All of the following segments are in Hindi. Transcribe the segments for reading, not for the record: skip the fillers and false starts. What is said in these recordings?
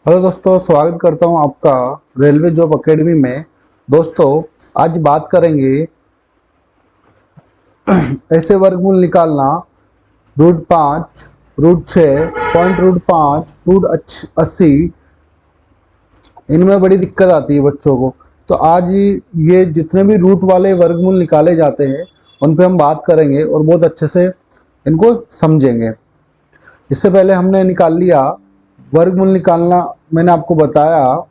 हेलो दोस्तों, स्वागत करता हूं आपका रेलवे जॉब एकेडमी में। दोस्तों, आज बात करेंगे ऐसे वर्गमूल निकालना। Root 5, root 6, point root 5, root 80, इनमें बड़ी दिक्कत आती है बच्चों को। तो आज ये जितने भी रूट वाले वर्गमूल निकाले जाते हैं उन पे हम बात करेंगे और बहुत अच्छे से इनको समझेंगे। इससे पहले हमने निकाल लिया वर्गमूल निकालना, मैंने आपको बताया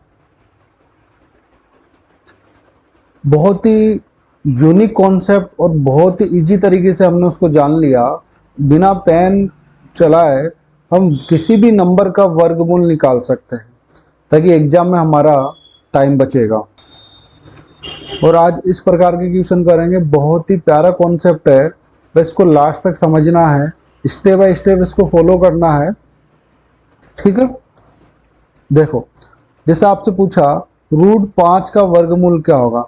बहुत ही यूनिक कॉन्सेप्ट और बहुत ही इजी तरीके से हमने उसको जान लिया। बिना पेन चलाए हम किसी भी नंबर का वर्गमूल निकाल सकते हैं, ताकि एग्जाम में हमारा टाइम बचेगा। और आज इस प्रकार के क्वेश्चन करेंगे। बहुत ही प्यारा कॉन्सेप्ट है, बस इसको लास्ट तक समझना है, स्टेप बाय स्टेप इसको फॉलो करना है। ठीक है, देखो, जैसे आपसे पूछा रूट 5 का वर्गमूल क्या होगा।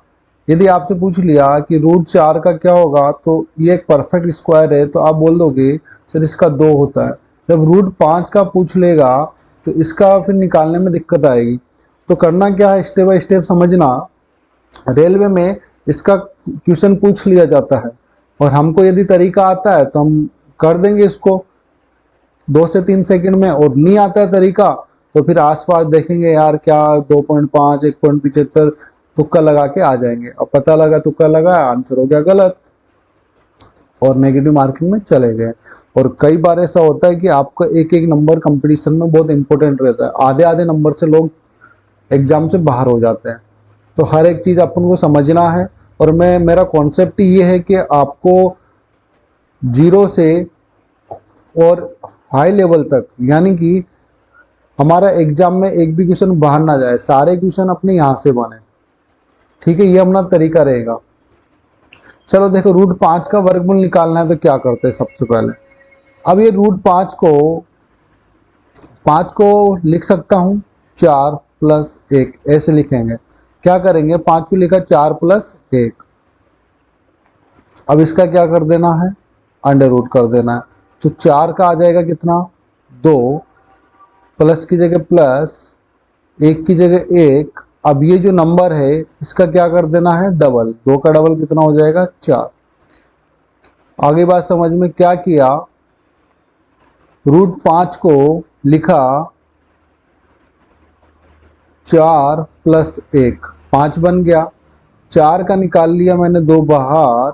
यदि आपसे पूछ लिया कि रूट 4 का क्या होगा, तो ये एक परफेक्ट स्क्वायर है, तो आप बोल दोगे सर इसका 2 होता है। जब रूट 5 का पूछ लेगा तो इसका फिर निकालने में दिक्कत आएगी। तो करना क्या है, स्टेप बाय स्टेप समझना। रेलवे में इसका क्वेश्चन पूछ लिया जाता है और हमको यदि तरीका आता है तो हम कर देंगे इसको 2 से 3 सेकंड में, और नहीं आता है तरीका तो फिर आसपास देखेंगे यार क्या 2.5, 1.75 तुक्का लगा के आ जाएंगे। अब पता लगा तुक्का लगा, आंसर हो गया गलत और नेगेटिव मार्किंग में चले गए। और कई बार ऐसा होता है कि आपका एक एक नंबर कंपटीशन में बहुत इंपॉर्टेंट रहता है, आधे आधे नंबर से लोग एग्जाम से बाहर हो जाते हैं। तो हर एक चीज़ अपन को समझना है। और मेरा कॉन्सेप्ट ये है कि आपको जीरो से और हाई लेवल तक, यानी कि हमारा एग्जाम में एक भी क्वेश्चन बाहर ना जाए, सारे क्वेश्चन अपने यहाँ से बने। ठीक है, ये अपना तरीका रहेगा। चलो देखो, रूट 5 का वर्गमूल निकालना है तो क्या करते हैं सबसे पहले। अब ये रूट 5 को लिख सकता हूँ 4+1, ऐसे लिखेंगे। क्या करेंगे, 5 को लिखा 4+1। अब इसका क्या कर देना है, अंडर रूट कर देना है। तो 4 का आ जाएगा कितना, 2, प्लस की जगह प्लस, 1 की जगह 1। अब ये जो नंबर है इसका क्या कर देना है, डबल। 2 का डबल कितना हो जाएगा, 4। आगे बात समझ में क्या किया, रूट 5 को लिखा 4+1, 5 बन गया। 4 का निकाल लिया मैंने 2 बाहर,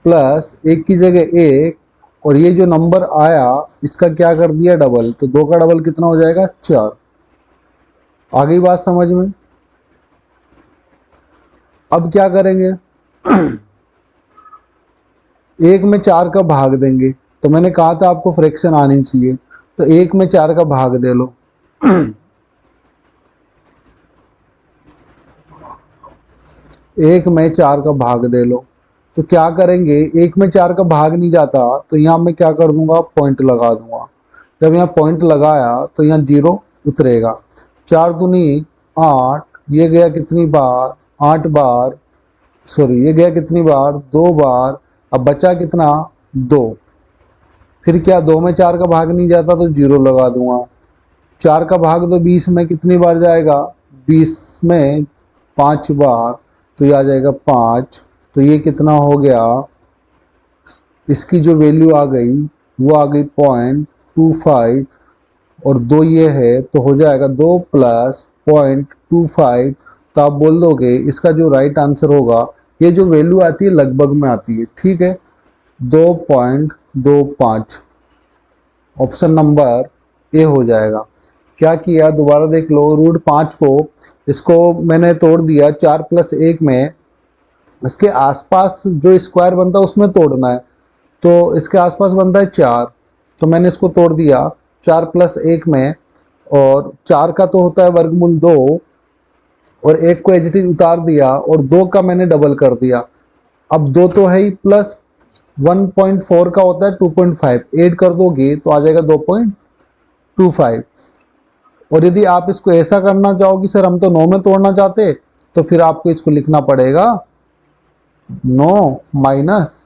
प्लस 1 की जगह 1, और ये जो नंबर आया इसका क्या कर दिया, डबल। तो 2 का डबल कितना हो जाएगा, 4। आगे बात समझ में। अब क्या करेंगे, 1 में 4 का भाग देंगे। तो मैंने कहा था आपको फ्रैक्शन आनी चाहिए, तो 1 में 4 का भाग दे लो। 1 में 4 का भाग दे लो। तो क्या करेंगे, 1 में 4 का भाग नहीं जाता तो यहाँ मैं क्या कर दूंगा, पॉइंट लगा दूंगा। जब यहाँ पॉइंट लगाया तो यहाँ 0 उतरेगा। 4 दूनी 8, ये गया कितनी बार, 8 बार। सॉरी, ये गया कितनी बार, 2 बार। अब बचा कितना, 2। फिर क्या, 2 में 4 का भाग नहीं जाता तो 0 लगा दूंगा। 4 का भाग दो 20 में, कितनी बार जाएगा, 20 में 5 बार। तो ये आ जाएगा 5। तो ये कितना हो गया, इसकी जो वैल्यू आ गई वो आ गई 0.25, और 2 ये है तो हो जाएगा 2 प्लस 0.25। तो आप बोल दोगे इसका जो राइट आंसर होगा, ये जो वैल्यू आती है लगभग में आती है, ठीक है, 2.25। ऑप्शन नंबर ए हो जाएगा। क्या किया, दोबारा देख लो, रूट 5 को इसको मैंने तोड़ दिया 4+1 में। इसके आसपास जो स्क्वायर बनता है उसमें तोड़ना है। तो इसके आसपास बनता है 4, तो मैंने इसको तोड़ दिया 4+1 में। और 4 का तो होता है वर्गमूल 2, और 1 को एज इट इज उतार दिया, और 2 का मैंने डबल कर दिया। अब 2 तो है ही, प्लस 1.4 का होता है 2.5, ऐड कर दोगे तो आ जाएगा 2.25। और यदि आप इसको ऐसा करना चाहो कि सर हम तो 9 में तोड़ना चाहते, तो फिर आपको इसको लिखना पड़ेगा 9 माइनस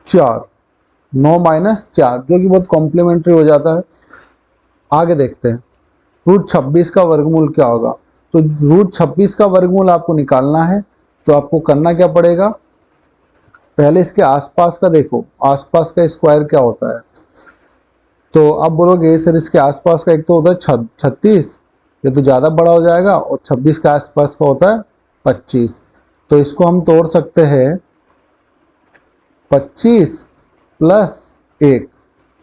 4। 9 माइनस 4, जो कि बहुत कॉम्प्लीमेंट्री हो जाता है। आगे देखते हैं, रूट 26 का वर्गमूल क्या होगा। तो रूट 26 का वर्गमूल आपको निकालना है, तो आपको करना क्या पड़ेगा, पहले इसके आसपास का देखो, आसपास का स्क्वायर क्या होता है। तो आप बोलोगे सर इसके आसपास का एक तो होता है 36, ये तो ज़्यादा बड़ा हो जाएगा, और 26 के आसपास का होता है 25। तो इसको हम तोड़ सकते हैं 25 प्लस 1,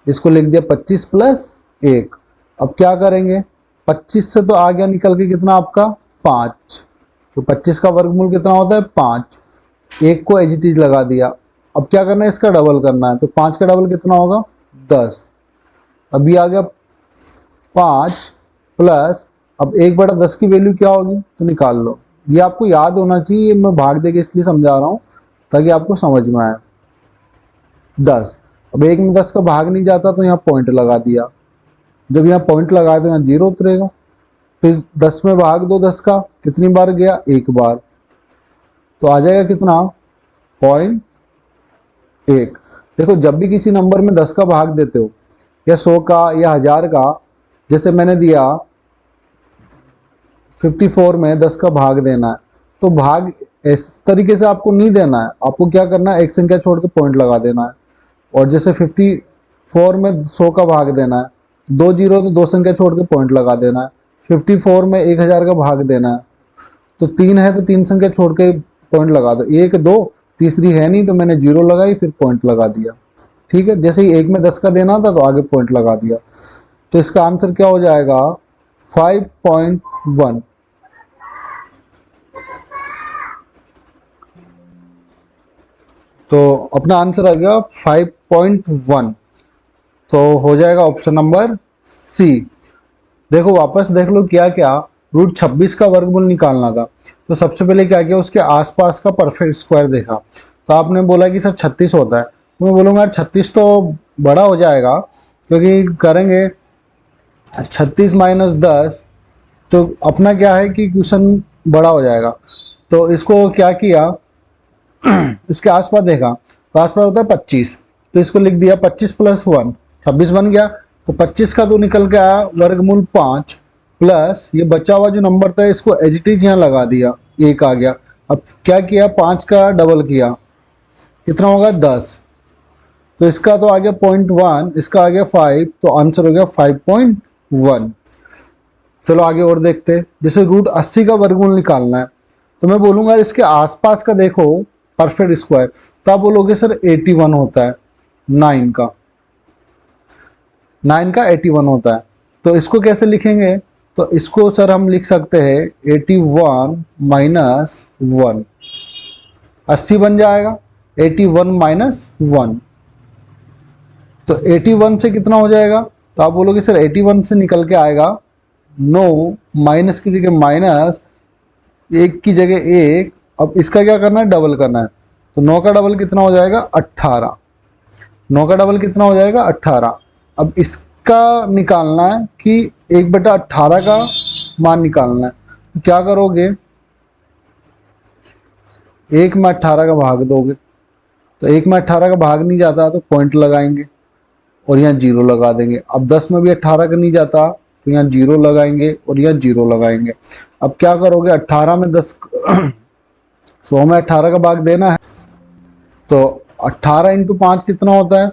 इसको लिख दिया 25 प्लस 1। अब क्या करेंगे, 25 से तो आ गया निकल के कितना आपका 5, तो 25 का वर्गमूल कितना होता है 5, एक को एज इट इज लगा दिया। अब क्या करना है, इसका डबल करना है, तो 5 का डबल कितना होगा 10। अभी आ गया 5 प्लस, अब 1/10 की वैल्यू क्या होगी तो निकाल लो। ये आपको याद होना चाहिए, मैं भाग दे के इसलिए समझा रहा हूँ ताकि आपको समझ में आए। 10, अब 1 में 10 का भाग नहीं जाता तो यहाँ पॉइंट लगा दिया, जब यहाँ पॉइंट लगाए तो यहाँ 0 उतरेगा। फिर 10 में भाग दो 10 का, कितनी बार गया, एक बार, तो आ जाएगा कितना 0.1। देखो जब भी किसी नंबर में 10 का भाग देते हो, या 100 का या 1000 का, जैसे मैंने दिया 54 में 10 का भाग देना है, तो भाग इस तरीके से आपको नहीं देना है, आपको क्या करना है, एक संख्या छोड़ के पॉइंट लगा देना है। और जैसे 54 में 100 का भाग देना है, 2 जीरो तो 2 संख्या छोड़ के पॉइंट लगा देना है। 54 में 1000 का भाग देना है, तो 3 है तो 3 संख्या छोड़ के पॉइंट लगा दो, 1 2, तीसरी है नहीं तो मैंने 0 लगाई फिर पॉइंट लगा दिया। ठीक है, जैसे ही 1 में 10 का देना था तो आगे पॉइंट लगा दिया। तो इसका आंसर क्या हो जाएगा 5.1। तो अपना आंसर आ गया 5.1, तो हो जाएगा ऑप्शन नंबर सी। देखो वापस देख लो क्या क्या, रूट 26 का वर्गमूल निकालना था, तो सबसे पहले क्या किया, उसके आसपास का परफेक्ट स्क्वायर देखा। तो आपने बोला कि सर 36 होता है, तो मैं बोलूँगा यार 36 तो बड़ा हो जाएगा, क्योंकि करेंगे 36 माइनस 10, तो अपना क्या है कि क्वेश्चन बड़ा हो जाएगा। तो इसको क्या किया, इसके आसपास देखा, तो आसपास होता है 25, तो इसको लिख दिया 25 प्लस 1, 26 बन गया। तो 25 का तो निकल के आया वर्गमूल 5, प्लस ये बचा हुआ जो नंबर था इसको एज इट इज यहाँ लगा दिया, 1 आ गया। अब क्या किया, 5 का डबल किया, कितना होगा 10, तो इसका तो आ गया 0.1, इसका आ गया 5, तो आंसर हो गया 5.1। चलो आगे और देखते हैं, जैसे रूट 80 का वर्गमूल निकालना है, तो मैं बोलूँगा इसके आसपास का देखो परफेक्ट स्क्वायर, तो आप बोलोगे सर 81 होता है, 9 का 81 होता है। तो इसको कैसे लिखेंगे, तो इसको सर हम लिख सकते हैं 81 माइनस 1, 80 बन जाएगा, 81 माइनस 1, तो 81 से कितना हो जाएगा, तो आप बोलोगे सर 81 से निकल के आएगा 9, माइनस की जगह माइनस, एक की जगह एक, अब इसका क्या करना है, डबल करना है, तो 9 का डबल कितना हो जाएगा 18, 9 का डबल कितना हो जाएगा 18। अब इसका निकालना है कि 1/18 का मान निकालना है, तो क्या करोगे, 1 में 18 का भाग दोगे, तो 1 में 18 का भाग नहीं जाता तो पॉइंट लगाएंगे और यहाँ 0 लगा देंगे। अब 10 में भी 18 का नहीं जाता तो यहाँ 0 लगाएंगे और यहाँ 0 लगाएंगे। अब क्या करोगे, 18 में 10 100 में 18 का भाग देना है, तो 18 इंटू 5 कितना होता है,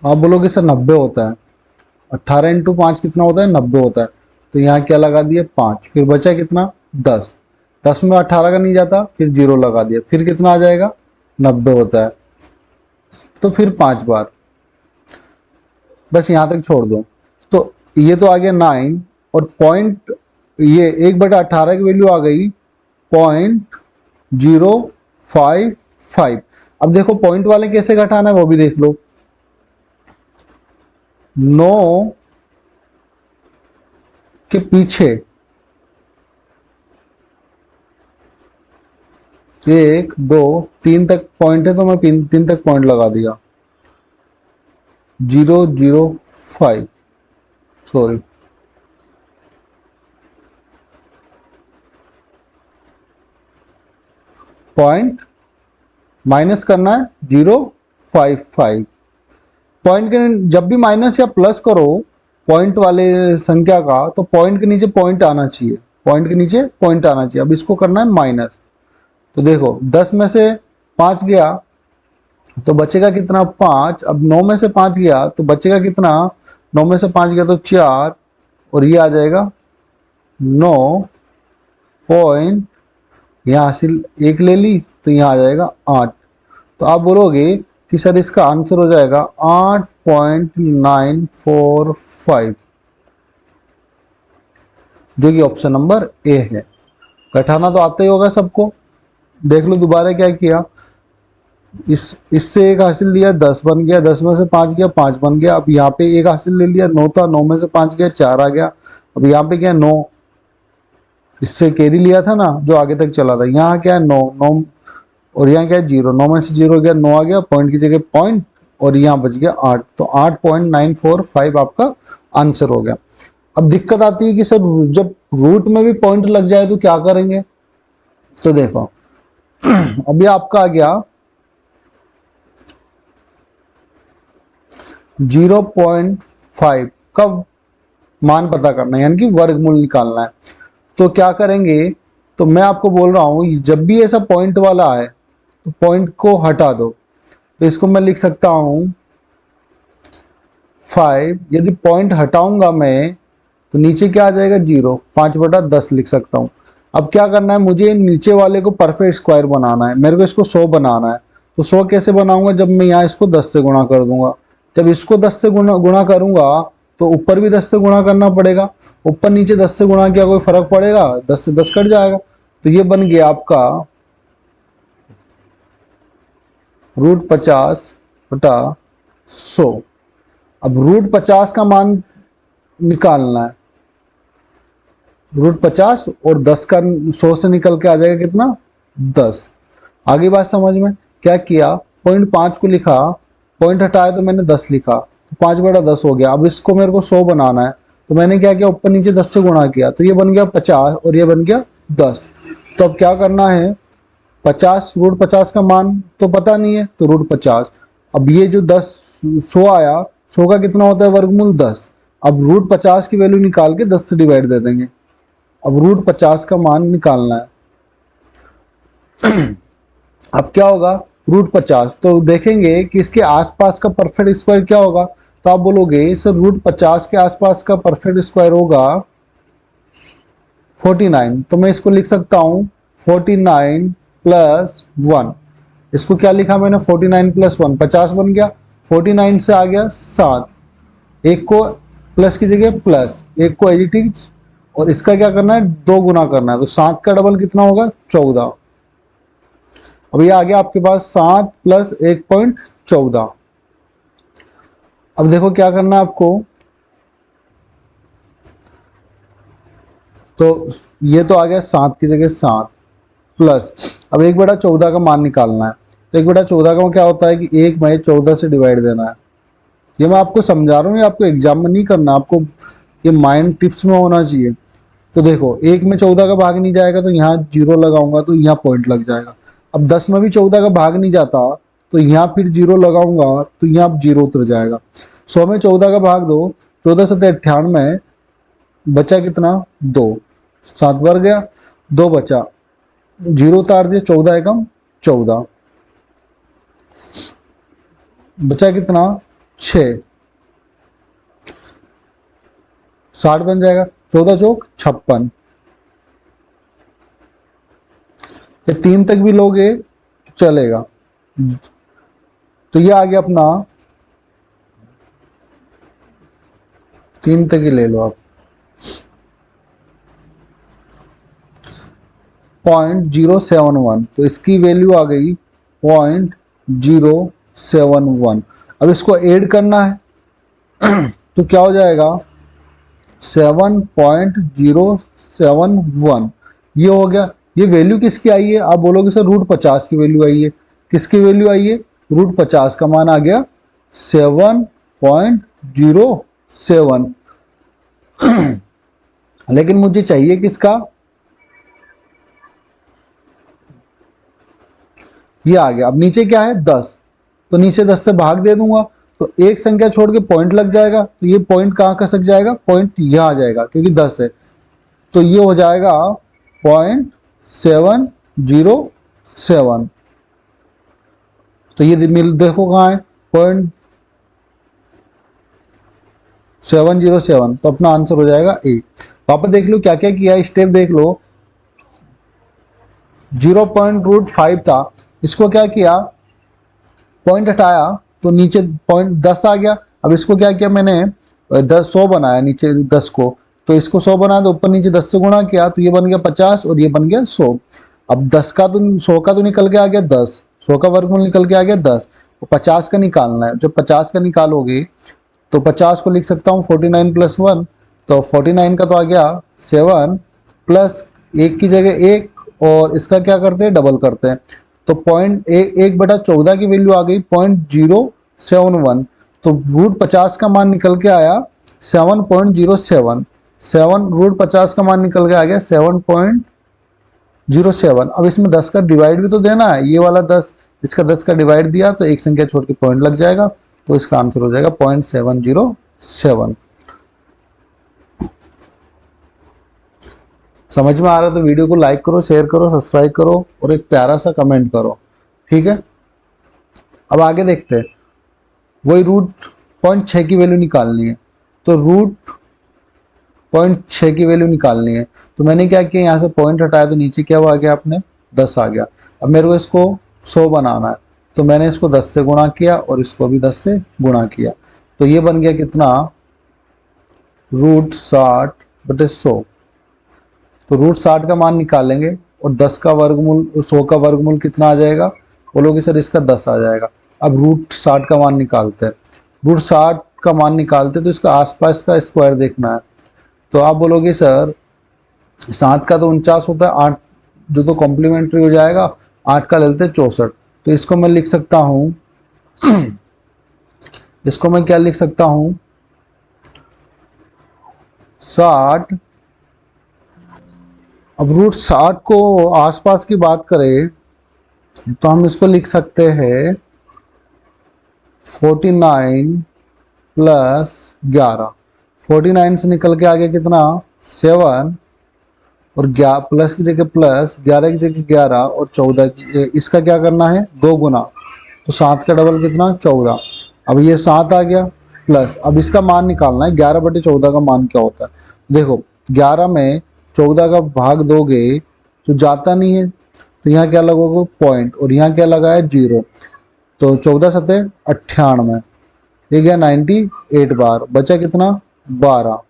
आप बोलोगे सर 90 होता है। 18 इंटू 5 कितना होता है, 90 होता है। तो यहाँ क्या लगा दिया 5, फिर बचा कितना 10, 10 में 18 का नहीं जाता फिर 0 लगा दिया, फिर कितना आ जाएगा 90 होता है, तो फिर 5 बार, बस यहाँ तक छोड़ दो। तो ये तो आ गया 9, और पॉइंट ये 1/18 की वैल्यू आ गई 0.055। अब देखो पॉइंट वाले कैसे घटाना है वो भी देख लो, 9 के पीछे 1 2 3 तक पॉइंट है, तो मैं 3 तक पॉइंट लगा दिया, 0.005, सॉरी पॉइंट माइनस करना है 0 0.55। पॉइंट के जब भी माइनस या प्लस करो पॉइंट वाले संख्या का, तो पॉइंट के नीचे पॉइंट आना चाहिए, पॉइंट के नीचे पॉइंट आना चाहिए। अब इसको करना है माइनस। तो देखो 10 में से 5 गया तो बचेगा कितना, 5। अब 9 में से 5 गया तो बचेगा कितना, 9 में से 5 गया तो 4, और ये आ जाएगा 9 पॉइंट, यहाँ हासिल 1 ले ली तो यहाँ आ जाएगा 8। तो आप बोलोगे कि सर इसका आंसर हो जाएगा 8.945, जो कि ऑप्शन नंबर ए है। घटाना तो आता ही होगा सबको। देख लो दोबारा क्या किया, इससे 1 हासिल लिया 10 बन गया, 10 में से 5 गया 5 बन गया। अब यहाँ पे 1 हासिल ले लिया 9 था, 9 में से 5 गया 4 आ गया। अब यहाँ पे क्या है 9, इससे कैरी लिया था ना जो आगे तक चला था, यहाँ क्या है 9, 9 और यहाँ क्या है 0, 9 में से 0 गया 9 आ गया, पॉइंट की जगह पॉइंट, और यहाँ बच गया 8। तो 8.945 आपका आंसर हो गया। अब दिक्कत आती है कि सर जब रूट में भी पॉइंट लग जाए तो क्या करेंगे। तो देखो अभी आपका आ गया 0.5 का मान पता करना है, यानी कि वर्गमूल निकालना है। तो क्या करेंगे, तो मैं आपको बोल रहा हूं जब भी ऐसा पॉइंट वाला है तो पॉइंट को हटा दो। तो इसको मैं लिख सकता हूं 5। यदि पॉइंट हटाऊंगा मैं तो नीचे क्या आ जाएगा 0, 5/10 लिख सकता हूं। अब क्या करना है, मुझे नीचे वाले को परफेक्ट स्क्वायर बनाना है, मेरे को इसको 100 बनाना है। तो 100 कैसे बनाऊंगा, जब मैं यहाँ इसको 10 से गुणा कर दूंगा। जब इसको 10 से गुणा करूंगा तो ऊपर भी 10 से गुणा करना पड़ेगा। ऊपर नीचे 10 से गुणा किया कोई फर्क पड़ेगा, 10 से 10 कट जाएगा। तो ये बन गया आपका √50/100। अब √50 का मान निकालना है, √50 और 10 का 100 से निकल के आ जाएगा कितना, 10। आगे बात समझ में। क्या किया, 0.5 को लिखा, पॉइंट हटाया तो मैंने 10 लिखा, तो 5/10 हो गया। अब इसको मेरे को 100 बनाना है, तो मैंने क्या किया, ऊपर नीचे 10 से गुणा किया, तो ये बन गया 50 और ये बन गया 10। तो अब क्या करना है, 50 √50 का मान तो पता नहीं है, तो √50। अब ये जो 10 100 आया, 100 का कितना होता है वर्गमूल 10। अब √50 की वैल्यू निकाल के 10 से डिवाइड दे देंगे। अब √50 का मान निकालना है। अब क्या होगा, √50, तो देखेंगे कि इसके आसपास का परफेक्ट स्क्वायर क्या होगा। तो आप बोलोगे सर √50 के आसपास का परफेक्ट स्क्वायर होगा 49। तो मैं इसको लिख सकता हूं 49 + 1। इसको क्या लिखा मैंने, 49 + 1, 50 बन गया। 49 से आ गया 7, एक को प्लस की जगह प्लस, एक को एज इट इज, और इसका क्या करना है 2 गुना करना है। तो 7 का डबल कितना होगा, 14। अब ये आ गया आपके पास 7 + 1.14। अब देखो क्या करना है आपको, तो ये तो आ गया 7 की जगह 7 प्लस, अब 1/14 का मान निकालना है। तो 1/14 का क्या होता है कि 1 में 14 से डिवाइड देना है। ये मैं आपको समझा रहा हूँ, ये आपको एग्जाम में नहीं करना, आपको ये माइंड टिप्स में होना चाहिए। तो देखो 1 में 14 का भाग नहीं जाएगा तो यहाँ 0 लगाऊंगा तो यहाँ पॉइंट लग जाएगा। अब 10 में भी 14 का भाग नहीं जाता तो यहाँ फिर 0 लगाऊंगा तो यहाँ 0 उतर जाएगा। 100 में 14 का भाग दो, 14 से 98, बचा कितना 2, 7 बार गया, 2 बचा, 0 उतार दिया, 14 एकम 14, बचा कितना 6, 60 बन जाएगा, 14 चौक 56। ये 3 तक भी लोगे तो चलेगा। तो ये आ गया अपना 3 तक ही ले लो आप, 0.071। तो इसकी वैल्यू आ गई 0.071। अब इसको ऐड करना है तो क्या हो जाएगा 7.071। ये हो गया। ये वैल्यू किसकी आई है, आप बोलोगे सर √50 की वैल्यू आई है। किसकी वैल्यू आई है, √50 का मान आ गया 7.07। लेकिन मुझे चाहिए किसका, ये आ गया। अब नीचे क्या है 10, तो नीचे 10 से भाग दे दूंगा तो एक संख्या छोड़ के पॉइंट लग जाएगा, तो ये पॉइंट कहाँ खसक जाएगा, पॉइंट यहाँ आ जाएगा क्योंकि 10 है, तो ये हो जाएगा 0.707। तो ये मिल देखो कहाँ है 0.707, तो अपना आंसर हो जाएगा ए। वापस देख लो क्या क्या किया, स्टेप देख लो। 0.5 था, इसको क्या किया, पॉइंट हटाया तो नीचे पॉइंट 10 आ गया। अब इसको क्या किया मैंने 100 बनाया, नीचे 10 को, तो इसको 100 बनाया तो ऊपर नीचे 10 से गुणा किया तो ये बन गया 50 और ये बन गया 100। अब 10 का तो 100 का तो निकल के आ गया 10, 100 का वर्गमूल निकल के आ गया 10, तो 50 का निकालना है। जब 50 का निकालोगे तो 50 को लिख सकता हूँ 49 + 1, तो 49 का तो आ गया 7 प्लस 1 की जगह 1 और इसका क्या करते हैं, डबल करते हैं, तो 1/14 की वैल्यू आ गई 0.071। तो √50 का मान निकल के आया 7.07। 7 √50 का मान निकल के आ गया 7.07। अब इसमें 10 का डिवाइड भी तो देना है, ये वाला 10, इसका 10 का डिवाइड दिया तो एक संख्या छोड़ के पॉइंट लग जाएगा, तो इसका आंसर हो जाएगा 0.707। समझ में आ रहा है तो वीडियो को लाइक करो, शेयर करो, सब्सक्राइब करो और एक प्यारा सा कमेंट करो, ठीक है। अब आगे देखते हैं, वही √0.6 की वैल्यू निकालनी है, तो √0.6 की वैल्यू निकालनी है, तो मैंने क्या किया, यहाँ से पॉइंट हटाया तो नीचे क्या आ गया अपने 10 आ गया। अब मेरे को इसको 100 बनाना है, तो मैंने इसको 10 से गुणा किया और इसको भी 10 से गुणा किया, तो ये बन गया कितना, √60/100। तो √60 का मान निकालेंगे और 10 का वर्गमूल, 100 का वर्गमूल कितना आ जाएगा, बोलोगे सर इसका 10 आ जाएगा। अब √60 का मान निकालते हैं, √60 का मान निकालते तो इसका आसपास का स्क्वायर देखना है, तो आप बोलोगे सर 7 का तो 49 होता है, 8 जो तो कॉम्प्लीमेंट्री हो जाएगा, 8 का लेते हैं 64, तो इसको मैं लिख सकता हूँ इसको मैं क्या लिख सकता हूँ 60। अब √60 को आसपास की बात करें तो हम इसको लिख सकते हैं 49 + 11। 49 से निकल के आ गया कितना 7 और प्लस की जगह प्लस, 11 की जगह 11 और 14 की, इसका क्या करना है 2 गुना, तो 7 का डबल कितना 14। अब ये 7 आ गया प्लस, अब इसका मान निकालना है 11/14 का मान क्या होता है। देखो 11 में 14 का भाग दोगे तो जाता नहीं है, तो यहाँ क्या लगोगे पॉइंट और यहाँ क्या लगा है 0, तो 14 सते 98, ये गया 98 बार, बचा कितना 12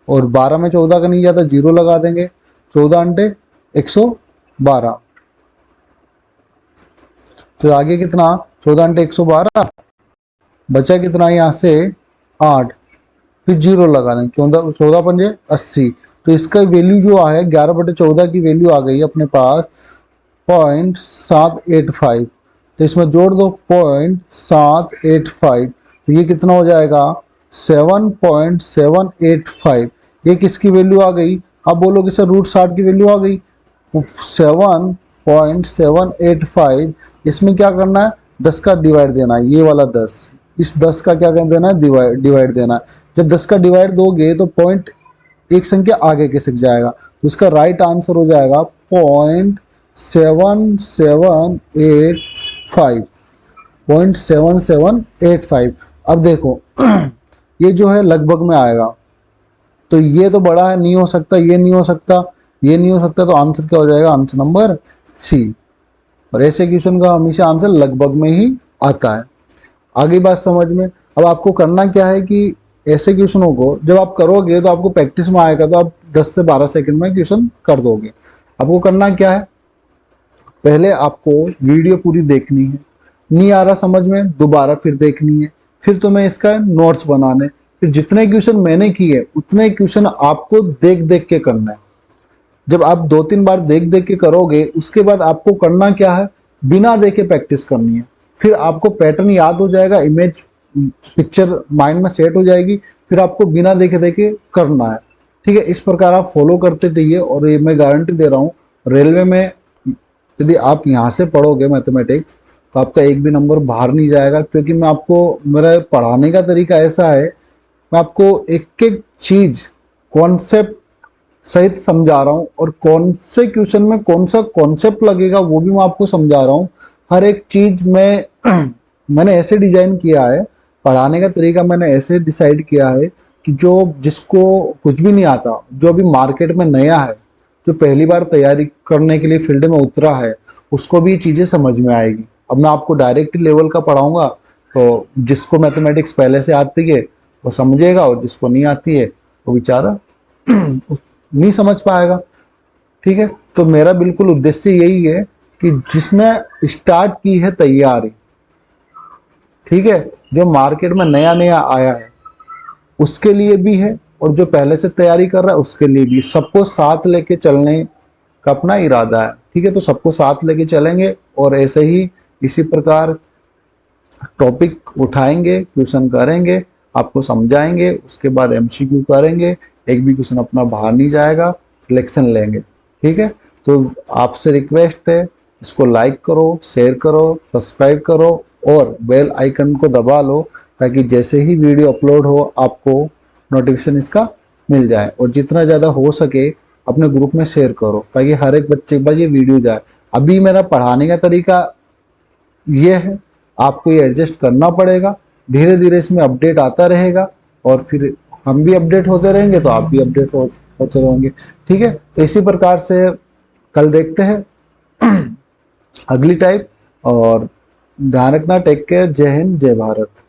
और 12 में 14 का नहीं जाता 0 लगा देंगे, 14 × 112, तो आगे कितना 14 × 112, बचा कितना यहाँ से 8, फिर 0 लगा देंगे, 14 पंजे 80, तो इसका वैल्यू जो है 11/14 की वैल्यू आ गई अपने पास 0.785, तो इसमें जोड़ दो 0.785, तो ये कितना हो जाएगा 7.785। ये किसकी वैल्यू आ गई, अब बोलोगे सर √60 की वैल्यू आ गई 7.785। इसमें क्या करना है 10 का डिवाइड देना है, ये वाला 10, इस 10 का क्या कर देना है डिवाइड देना है। जब 10 का डिवाइड दोगे तो पॉइंट एक संख्या आगे खिसक जाएगा, तो इसका राइट आंसर हो जाएगा 0.7785। 0.7785। अब देखो ये जो है लगभग में आएगा, तो ये तो बड़ा है, नहीं हो सकता, ये नहीं हो सकता, ये नहीं हो सकता, तो आंसर क्या हो जाएगा, आंसर नंबर सी। और ऐसे क्वेश्चन का हमेशा आंसर लगभग में ही आता है। आगे बात समझ में। अब आपको करना क्या है कि ऐसे क्वेश्चनों को जब आप करोगे तो आपको प्रैक्टिस में आएगा, तो आप 10 से 12 सेकंड में क्वेश्चन कर दोगे। आपको करना क्या है, पहले आपको वीडियो पूरी देखनी है, नहीं आ रहा समझ में दोबारा फिर देखनी है, फिर तुम्हें इसका नोट्स बनाने, फिर जितने क्वेश्चन मैंने किए उतने क्वेश्चन आपको देख देख के करना है। जब आप 2-3 बार देख देख के करोगे उसके बाद आपको करना क्या है, बिना देखे प्रैक्टिस करनी है, फिर आपको पैटर्न याद हो जाएगा, इमेज पिक्चर माइंड में सेट हो जाएगी, फिर आपको बिना देखे देखे करना है, ठीक है। इस प्रकार आप फॉलो करते रहिए और ये मैं गारंटी दे रहा हूँ, रेलवे में यदि आप यहाँ से पढ़ोगे मैथमेटिक्स तो आपका एक भी नंबर बाहर नहीं जाएगा, क्योंकि मैं आपको, मेरा पढ़ाने का तरीका ऐसा है, मैं आपको एक एक चीज़ कॉन्सेप्ट सहित समझा रहा हूँ, और कौन से क्वेश्चन में कौन सा कॉन्सेप्ट लगेगा वो भी मैं आपको समझा रहा हूँ। हर एक चीज़ में मैंने ऐसे डिजाइन किया है, पढ़ाने का तरीका मैंने ऐसे डिसाइड किया है कि जो जिसको कुछ भी नहीं आता, जो अभी मार्केट में नया है, जो पहली बार तैयारी करने के लिए फील्ड में उतरा है, उसको भी चीज़ें समझ में आएगी। अब मैं आपको डायरेक्ट लेवल का पढ़ाऊंगा तो जिसको मैथमेटिक्स पहले से आती है वो समझेगा, और जिसको नहीं आती है वो बेचारा नहीं समझ पाएगा। ठीक है, तो मेरा बिल्कुल उद्देश्य यही है कि जिसने स्टार्ट की है तैयारी, ठीक है, जो मार्केट में नया नया आया है उसके लिए भी है, और जो पहले से तैयारी कर रहा है उसके लिए भी, सबको साथ लेके चलने का अपना इरादा है। ठीक है, तो सबको साथ लेके चलेंगे, और ऐसे ही इसी प्रकार टॉपिक उठाएंगे, क्वेश्चन करेंगे, आपको समझाएंगे, उसके बाद एमसीक्यू करेंगे, एक भी क्वेश्चन अपना बाहर नहीं जाएगा, सिलेक्शन लेंगे। ठीक है, तो आपसे रिक्वेस्ट है, इसको लाइक करो, शेयर करो, सब्सक्राइब करो, और बेल आइकन को दबा लो, ताकि जैसे ही वीडियो अपलोड हो आपको नोटिफिकेशन इसका मिल जाए। और जितना ज़्यादा हो सके अपने ग्रुप में शेयर करो, ताकि हर एक बच्चे के पास ये वीडियो जाए। अभी मेरा पढ़ाने का तरीका ये है, आपको ये एडजस्ट करना पड़ेगा, धीरे धीरे इसमें अपडेट आता रहेगा, और फिर हम भी अपडेट होते रहेंगे तो आप भी अपडेट होते रहेंगे। ठीक है, तो इसी प्रकार से कल देखते हैं अगली टाइप, और ध्यान रखना, टेक केयर, जय हिंद, जय भारत।